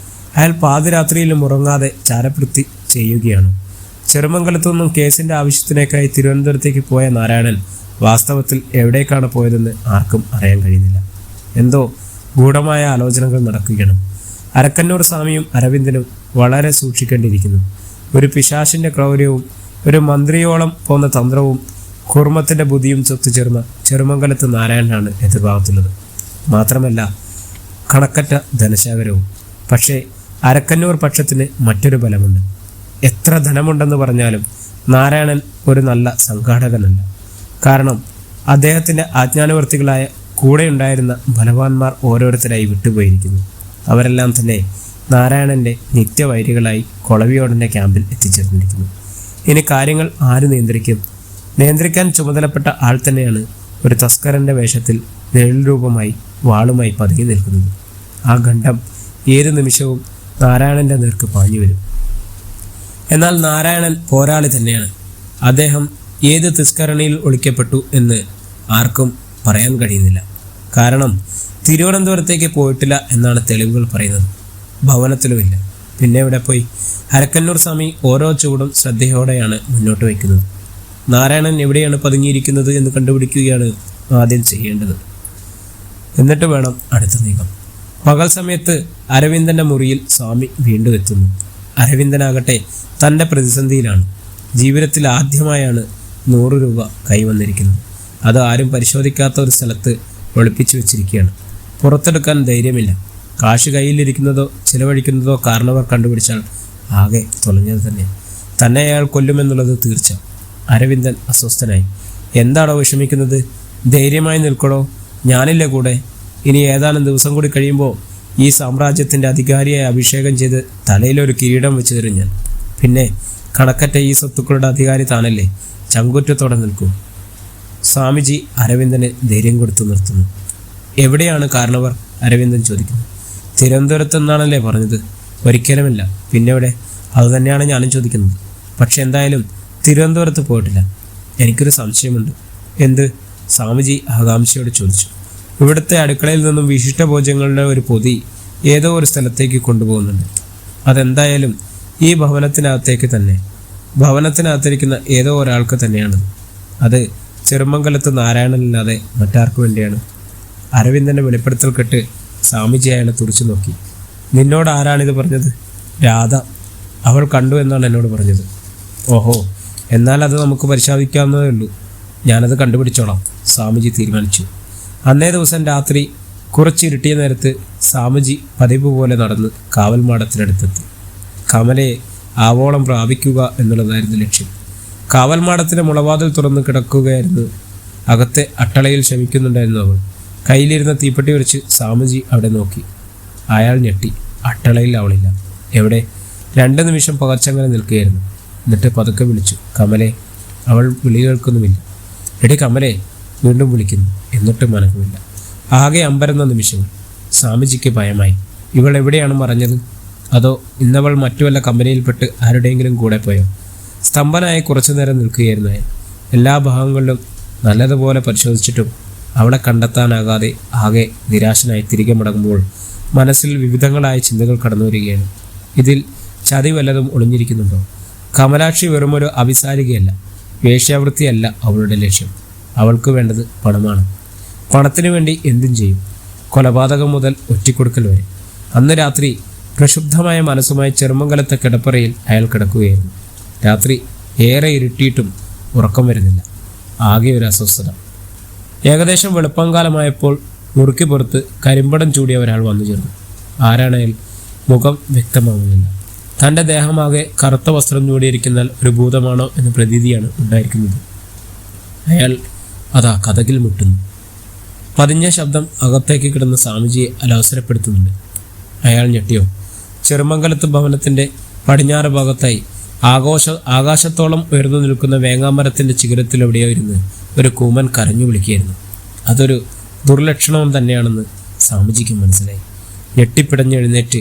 അയാൾ പാതിരാത്രിയിലും ഉറങ്ങാതെ ചാരവൃത്തി ചെയ്യുകയാണ്. ചെറുമംഗലത്തു നിന്നും കേസിൻ്റെ ആവശ്യത്തിനേക്കായി തിരുവനന്തപുരത്തേക്ക് പോയ നാരായണൻ വാസ്തവത്തിൽ എവിടേക്കാണ് പോയതെന്ന് ആർക്കും അറിയാൻ കഴിയുന്നില്ല. എന്തോ ഗൂഢമായ ആലോചനകൾ നടക്കുകയാണ്. അരക്കന്നൂർ സ്വാമിയും അരവിന്ദനും വളരെ സൂക്ഷിക്കേണ്ടിയിരിക്കുന്നു. ഒരു പിശാചിൻ്റെ ക്രൗര്യവും ഒരു മന്ത്രിയോളം പോന്ന തന്ത്രവും കുർമ്മത്തിൻ്റെ ബുദ്ധിയും ഒത്തുചേർന്ന ചെറുമംഗലത്ത് നാരായണനാണ് എതിർഭാഗത്തുള്ളത്. മാത്രമല്ല കണക്കറ്റ ധനശേഖരവും. പക്ഷേ അരക്കന്നൂർ പക്ഷത്തിന് മറ്റൊരു ബലമുണ്ട്. എത്ര ധനമുണ്ടെന്ന് പറഞ്ഞാലും നാരായണൻ ഒരു നല്ല സംഘാടകനല്ല. കാരണം അദ്ദേഹത്തിൻ്റെ ആജ്ഞാനുവർത്തികളായ കൂടെയുണ്ടായിരുന്ന ബലവാന്മാർ ഓരോരുത്തരായി വിട്ടുപോയിരിക്കുന്നു. അവരെല്ലാം തന്നെ നാരായണൻ്റെ നിത്യവൈരികളായി കൊളവിയോടൻ്റെ ക്യാമ്പിൽ എത്തിച്ചേർന്നിരിക്കുന്നു. ഇനി കാര്യങ്ങൾ ആര് നിയന്ത്രിക്കും? നിയന്ത്രിക്കാൻ ചുമതലപ്പെട്ട ആൾ തന്നെയാണ് ഒരു തസ്കരൻ്റെ വേഷത്തിൽ നിഴൽ രൂപമായി വാളുമായി പതുങ്ങി നിൽക്കുന്നത്. ആ ഖണ്ഡം ഏത് നിമിഷവും നാരായണൻ്റെ നേർക്ക് പാഞ്ഞു വരും. എന്നാൽ നാരായണൻ പോരാളി തന്നെയാണ്. അദ്ദേഹം ഏത് തിസ്കരണിയിൽ ഒളിക്കപ്പെട്ടു എന്ന് ആർക്കും പറയാൻ കഴിയുന്നില്ല. കാരണം തിരുവനന്തപുരത്തേക്ക് പോയിട്ടില്ല എന്നാണ് തെളിവുകൾ പറയുന്നത്. ഭവനത്തിലുമില്ല. പിന്നെ എവിടെ പോയി? അരക്കന്നൂർ സ്വാമി ഓരോ ചുവടും ശ്രദ്ധയോടെയാണ് മുന്നോട്ട് വയ്ക്കുന്നത്. നാരായണൻ എവിടെയാണ് പതുങ്ങിയിരിക്കുന്നത് എന്ന് കണ്ടുപിടിക്കുകയാണ് ആദ്യം ചെയ്യേണ്ടത്. എന്നിട്ട് വേണം അടുത്ത നീക്കം. പകൽ സമയത്ത് അരവിന്ദൻ്റെ മുറിയിൽ സ്വാമി വീണ്ടും എത്തുന്നു. അരവിന്ദനാകട്ടെ തൻ്റെ പ്രതിസന്ധിയിലാണ്. ജീവിതത്തിൽ ആദ്യമായാണ് 100 രൂപ കൈവന്നിരിക്കുന്നത്. അത് ആരും പരിശോധിക്കാത്ത ഒരു സ്ഥലത്ത് ഒളിപ്പിച്ചു വെച്ചിരിക്കുകയാണ്. പുറത്തെടുക്കാൻ ധൈര്യമില്ല. കാശ് കയ്യിലിരിക്കുന്നതോ ചിലവഴിക്കുന്നതോ കാരണവർ കണ്ടുപിടിച്ചാൽ ആകെ തുലഞ്ഞത് തന്നെ. തന്നെ അയാൾ കൊല്ലുമെന്നുള്ളത് തീർച്ച. അരവിന്ദൻ അസ്വസ്ഥനായി. എന്താണോ വിഷമിക്കുന്നത്? ധൈര്യമായി നിൽക്കണോ, ഞാനില്ലേ കൂടെ. ഇനി ഏതാനും ദിവസം കൂടി കഴിയുമ്പോൾ ഈ സാമ്രാജ്യത്തിൻ്റെ അധികാരിയെ അഭിഷേകം ചെയ്ത് തലയിലൊരു കിരീടം വെച്ച് തരും ഞാൻ. പിന്നെ കണക്കറ്റ ഈ സ്വത്തുക്കളുടെ അധികാരി താനല്ലേ. ചങ്കുറ്റത്തോടെ നിൽക്കൂ. സ്വാമിജി അരവിന്ദന് ധൈര്യം കൊടുത്തു നിർത്തുന്നു. എവിടെയാണ് കാരണവർ? അരവിന്ദൻ ചോദിക്കുന്നു. തിരുവനന്തപുരത്ത് എന്നാണല്ലേ പറഞ്ഞത്? ഒരിക്കലുമില്ല. പിന്നെ എവിടെ? അതുതന്നെയാണ് ഞാനും ചോദിക്കുന്നത്. പക്ഷെ എന്തായാലും തിരുവനന്തപുരത്ത് പോയിട്ടില്ല. എനിക്കൊരു സംശയമുണ്ട്. എന്ത്? സ്വാമിജി ആകാംക്ഷയോട് ചോദിച്ചു. ഇവിടുത്തെ അടുക്കളയിൽ നിന്നും വിശിഷ്ട ഭോജ്യങ്ങളുടെ ഒരു പൊതി ഏതോ ഒരു സ്ഥലത്തേക്ക് കൊണ്ടുപോകുന്നുണ്ട്. അതെന്തായാലും ഈ ഭവനത്തിനകത്തേക്ക് തന്നെ. ഭവനത്തിനകത്തിരിക്കുന്ന ഏതോ ഒരാൾക്ക് തന്നെയാണ്. അത് ചെറുമംഗലത്ത് നാരായണനല്ലാതെ മറ്റാർക്കു വേണ്ടിയാണ്? അരവിന്ദന്റെ വെളിപ്പെടുത്തൽ കേട്ട് സ്വാമിജി അയാളെ തുറച്ചു നോക്കി. നിന്നോട് ആരാണിത് പറഞ്ഞത്? രാധ. അവൾ കണ്ടു എന്നാണ് എന്നോട് പറഞ്ഞത്. ഓഹോ, എന്നാൽ അത് നമുക്ക് പരിശോധിക്കാവുന്നതേ ഉള്ളൂ. ഞാനത് കണ്ടുപിടിച്ചോളാം, സ്വാമിജി തീരുമാനിച്ചു. അന്നേ ദിവസം രാത്രി കുറച്ചിരുട്ടിയ നേരത്ത് സ്വാമിജി പതിവ് പോലെ നടന്ന് കാവൽ മാടത്തിനടുത്തെത്തി. കമലയെ ആവോളം പ്രാപിക്കുക എന്നുള്ളതായിരുന്നു ലക്ഷ്യം. കാവൽ മാടത്തിന് മുളവാതിൽ തുറന്ന് കിടക്കുകയായിരുന്നു. അകത്തെ അട്ടളയിൽ ശമിക്കുന്നുണ്ടായിരുന്നു അവൾ. കയ്യിലിരുന്ന തീപ്പെട്ടി വെച്ച് സ്വാമിജി അവിടെ നോക്കി. അയാൾ ഞെട്ടി. അട്ടളയിൽ അവളില്ല. എവിടെ? 2 നിമിഷം പകച്ചങ്ങനെ നിൽക്കുകയായിരുന്നു. എന്നിട്ട് പതുക്കെ വിളിച്ചു, കമലെ. അവൾ വിളി കേൾക്കുന്നുമില്ല. എടി കമലെ, വീണ്ടും വിളിക്കുന്നു. എന്നിട്ടും മനക്കുമില്ല. ആകെ അമ്പരന്ന നിമിഷങ്ങൾ. സ്വാമിജിക്ക് ഭയമായി. ഇവൾ എവിടെയാണ് മറഞ്ഞത്? അതോ ഇന്നവൾ മറ്റു വല്ല കമ്പനിയിൽപ്പെട്ട് ആരുടെയെങ്കിലും കൂടെ പോയോ? സ്തംഭനായി കുറച്ചു നേരം നിൽക്കുകയായിരുന്നു അയാൾ. എല്ലാ ഭാഗങ്ങളിലും നല്ലതുപോലെ പരിശോധിച്ചിട്ടും അവളെ കണ്ടെത്താനാകാതെ ആകെ നിരാശനായി തിരികെ മടങ്ങുമ്പോൾ മനസ്സിൽ വിവിധങ്ങളായ ചിന്തകൾ കടന്നു വരികയാണ്. ഇതിൽ ചതി വല്ലതും ഒളിഞ്ഞിരിക്കുന്നുണ്ടോ? കമലാക്ഷി വെറുമൊരു അവിസാരികയല്ല. വേശ്യാവൃത്തിയല്ല അവളുടെ ലക്ഷ്യം. അവൾക്ക് വേണ്ടത് പണമാണ്. പണത്തിനു വേണ്ടി എന്തും ചെയ്യും. കൊലപാതകം മുതൽ ഒറ്റിക്കൊടുക്കൽ വരെ. അന്ന് രാത്രി പ്രക്ഷുബ്ധമായ മനസ്സുമായി ചെറുമംഗലത്തെ കിടപ്പറയിൽ അയാൾ കിടക്കുകയായിരുന്നു. രാത്രി ഏറെ ഇരുട്ടിയിട്ടും ഉറക്കം വരുന്നില്ല. ആകെ ഒരു അസ്വസ്ഥത. ഏകദേശം വെളുപ്പംകാലമായപ്പോൾ മുറുക്കി പുറത്ത് കരിമ്പടം ചൂടിയ ഒരാൾ വന്നു ചേർന്നു. ആരാണയാൾ? മുഖം വ്യക്തമാവുന്നില്ല. തൻ്റെ ദേഹമാകെ കറുത്ത വസ്ത്രം ചൂടിയിരിക്കുന്ന ഒരു ഭൂതമാണോ എന്ന പ്രതീതിയാണ് ഉണ്ടായിരിക്കുന്നത്. അയാൾ അതാ കതകിൽ മുട്ടുന്നു. പതിഞ്ഞ ശബ്ദം അകത്തേക്ക് കിടന്ന സ്വാമിജിയെ അലവസരപ്പെടുത്തുന്നുണ്ട്. അയാൾ ഞെട്ടിയോ? ചെറുമംഗലത്ത് ഭവനത്തിൻ്റെ പടിഞ്ഞാറ് ഭാഗത്തായി ആകാശത്തോളം ഉയർന്നു നിൽക്കുന്ന വേങ്ങാമരത്തിൻ്റെ ചിഗരത്തിലെവിടെയോ ഇരുന്ന് ഒരു കൂമൻ കരഞ്ഞു വിളിക്കുകയായിരുന്നു. അതൊരു ദുർലക്ഷണവും തന്നെയാണെന്ന് സ്വാമിജിക്ക് മനസ്സിലായി. ഞെട്ടിപ്പിടഞ്ഞെഴുന്നേറ്റ്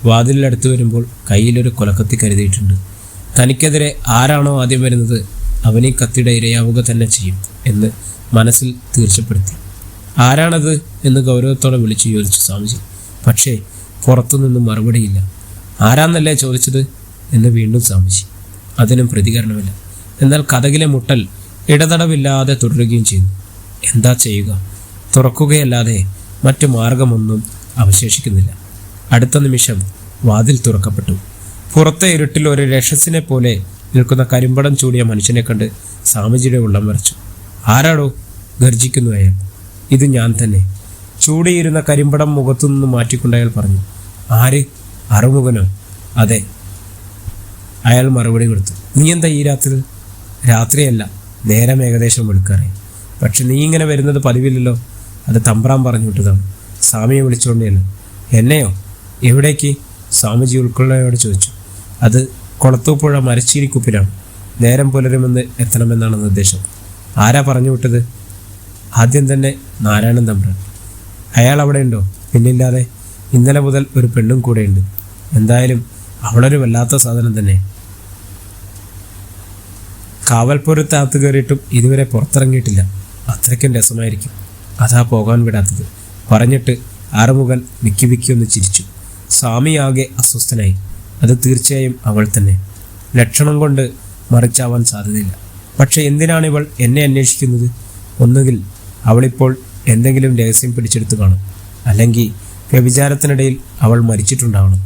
വാതിലിനടുത്ത് വരുമ്പോൾ കയ്യിലൊരു കൊലക്കത്തി കരുതിയിട്ടുണ്ട്. തനിക്കെതിരെ ആരാണോ ആദ്യം വരുന്നത് അവനീ കത്തിയുടെ ഇരയാവുക തന്നെ ചെയ്യും എന്ന് മനസ്സിൽ തീർച്ചപ്പെടുത്തി. ആരാണത് എന്ന് ഗൗരവത്തോടെ വിളിച്ചു ചോദിച്ചു സ്വാമിജി. പക്ഷേ പുറത്തുനിന്നും മറുപടിയില്ല. ആരാന്നല്ലേ ചോദിച്ചത് എന്ന് വീണ്ടും സ്വാമിജി. അതിനും പ്രതികരണമില്ല. എന്നാൽ കതകിലെ മുട്ടൽ ഇടതടവില്ലാതെ തുടരുകയും ചെയ്തു. എന്താ ചെയ്യുക? തുറക്കുകയല്ലാതെ മറ്റു മാർഗമൊന്നും അവശേഷിക്കുന്നില്ല. അടുത്ത നിമിഷം വാതിൽ തുറക്കപ്പെട്ടു. പുറത്തെ ഇരുട്ടിൽ ഒരു രക്ഷസിനെ പോലെ നിൽക്കുന്ന കരിമ്പടം ചൂടിയ മനുഷ്യനെ കണ്ട് സ്വാമിജിയുടെ ഉള്ളം വരച്ചു. ആരാടോ? ഗർജിക്കുന്നു അയാൾ. ഇത് ഞാൻ തന്നെ. ചൂടിയിരുന്ന കരിമ്പടം മുഖത്തുനിന്ന് മാറ്റിക്കൊണ്ട് അയാൾ പറഞ്ഞു. ആര്? അറുമുഖനോ? അതെ, അയാൾ മറുപടി കൊടുത്തു. നീ എന്താ ഈ രാത്രി? രാത്രിയല്ല, നേരം ഏകദേശം വെളുക്കാറായി. പക്ഷെ നീ ഇങ്ങനെ വരുന്നത് പതിവില്ലല്ലോ. അത് തമ്പ്രാൻ പറഞ്ഞു വിട്ടതാണ്. സ്വാമിയെ വിളിച്ചുകൊണ്ടേയാണ്. എന്നെയോ? എവിടേക്ക്? സ്വാമിജി ഉൾക്കൊള്ളയോട് ചോദിച്ചു. അത് കൊളത്തൂപ്പുഴ മരച്ചീനിക്കുപ്പിലാണ്. നേരം പുലരുമെന്ന് എത്തണമെന്നാണ് നിർദ്ദേശം. ആരാ പറഞ്ഞു വിട്ടത്? ആദ്യം തന്നെ നാരായണൻ തമ്പ്രാൻ. അയാൾ അവിടെ ഉണ്ടോ? പിന്നില്ലാതെ. ഇന്നലെ മുതൽ ഒരു പെണ്ണും കൂടെയുണ്ട്. എന്തായാലും അവളൊരു വല്ലാത്ത സാധനം തന്നെ. കാവൽപ്പുരത്തകത്ത് കയറിയിട്ടും ഇതുവരെ പുറത്തിറങ്ങിയിട്ടില്ല. അത്രയ്ക്കും രസമായിരിക്കും. അതാ പോകാൻ വിടാത്തത്. പറഞ്ഞിട്ട് ആറുമുഖൻ വിക്കി ഒന്ന് ചിരിച്ചു. സ്വാമി ആകെ അസ്വസ്ഥനായി. അത് തീർച്ചയായും അവൾ തന്നെ. ലക്ഷണം കൊണ്ട് മറിച്ചാവാൻ സാധ്യതയില്ല. പക്ഷെ എന്തിനാണിവൾ എന്നെ അന്വേഷിക്കുന്നത്? ഒന്നുകിൽ അവളിപ്പോൾ എന്തെങ്കിലും രഹസ്യം പിടിച്ചെടുത്ത് കാണും, അല്ലെങ്കിൽ വ്യഭിചാരത്തിനിടയിൽ അവൾ മരിച്ചിട്ടുണ്ടാവണം.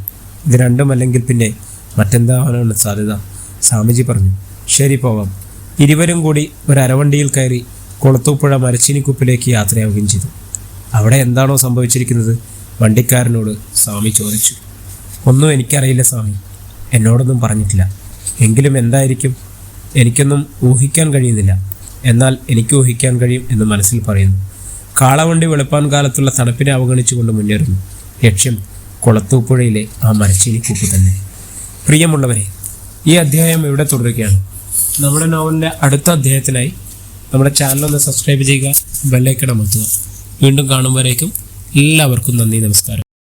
ഇത് രണ്ടുമല്ലെങ്കിൽ പിന്നെ മറ്റെന്താവാനാണ് സാധ്യത? സ്വാമിജി പറഞ്ഞു. ശരി, പോകാം. ഇരുവരും കൂടി ഒരു അരവണ്ടിയിൽ കയറി കൊളത്തൂപ്പുഴ മരച്ചീനിക്കുപ്പിലേക്ക് യാത്രയാവുകയും ചെയ്തു. അവിടെ എന്താണോ സംഭവിച്ചിരിക്കുന്നത്? വണ്ടിക്കാരനോട് സ്വാമി ചോദിച്ചു. ഒന്നും എനിക്കറിയില്ല സ്വാമി, എന്നോടൊന്നും പറഞ്ഞിട്ടില്ല. എങ്കിലും എന്തായിരിക്കും? എനിക്കൊന്നും ഊഹിക്കാൻ കഴിയുന്നില്ല. എന്നാൽ എനിക്ക് ഊഹിക്കാൻ കഴിയും എന്ന് മനസ്സിൽ പറയുന്നു. കാളവണ്ടി വെളുപ്പാൻ കാലത്തുള്ള തണുപ്പിനെ അവഗണിച്ചുകൊണ്ട് മുന്നേറുന്നു. ലക്ഷ്യം കൊളത്തൂപ്പുഴയിലെ ആ മരച്ചീനിക്കുപ്പ് തന്നെ. പ്രിയമുള്ളവരെ, ഈ അധ്യായം ഇവിടെ തുടരുകയാണ്. നമ്മുടെ നോവലിൻ്റെ അടുത്ത അധ്യായത്തിനായി നമ്മുടെ ചാനലൊന്ന് സബ്സ്ക്രൈബ് ചെയ്യുക, ബെല്ലൈക്കൺ അമർത്തുക. വീണ്ടും കാണുമ്പോഴേക്കും എല്ലാവർക്കും നന്ദി, നമസ്കാരം.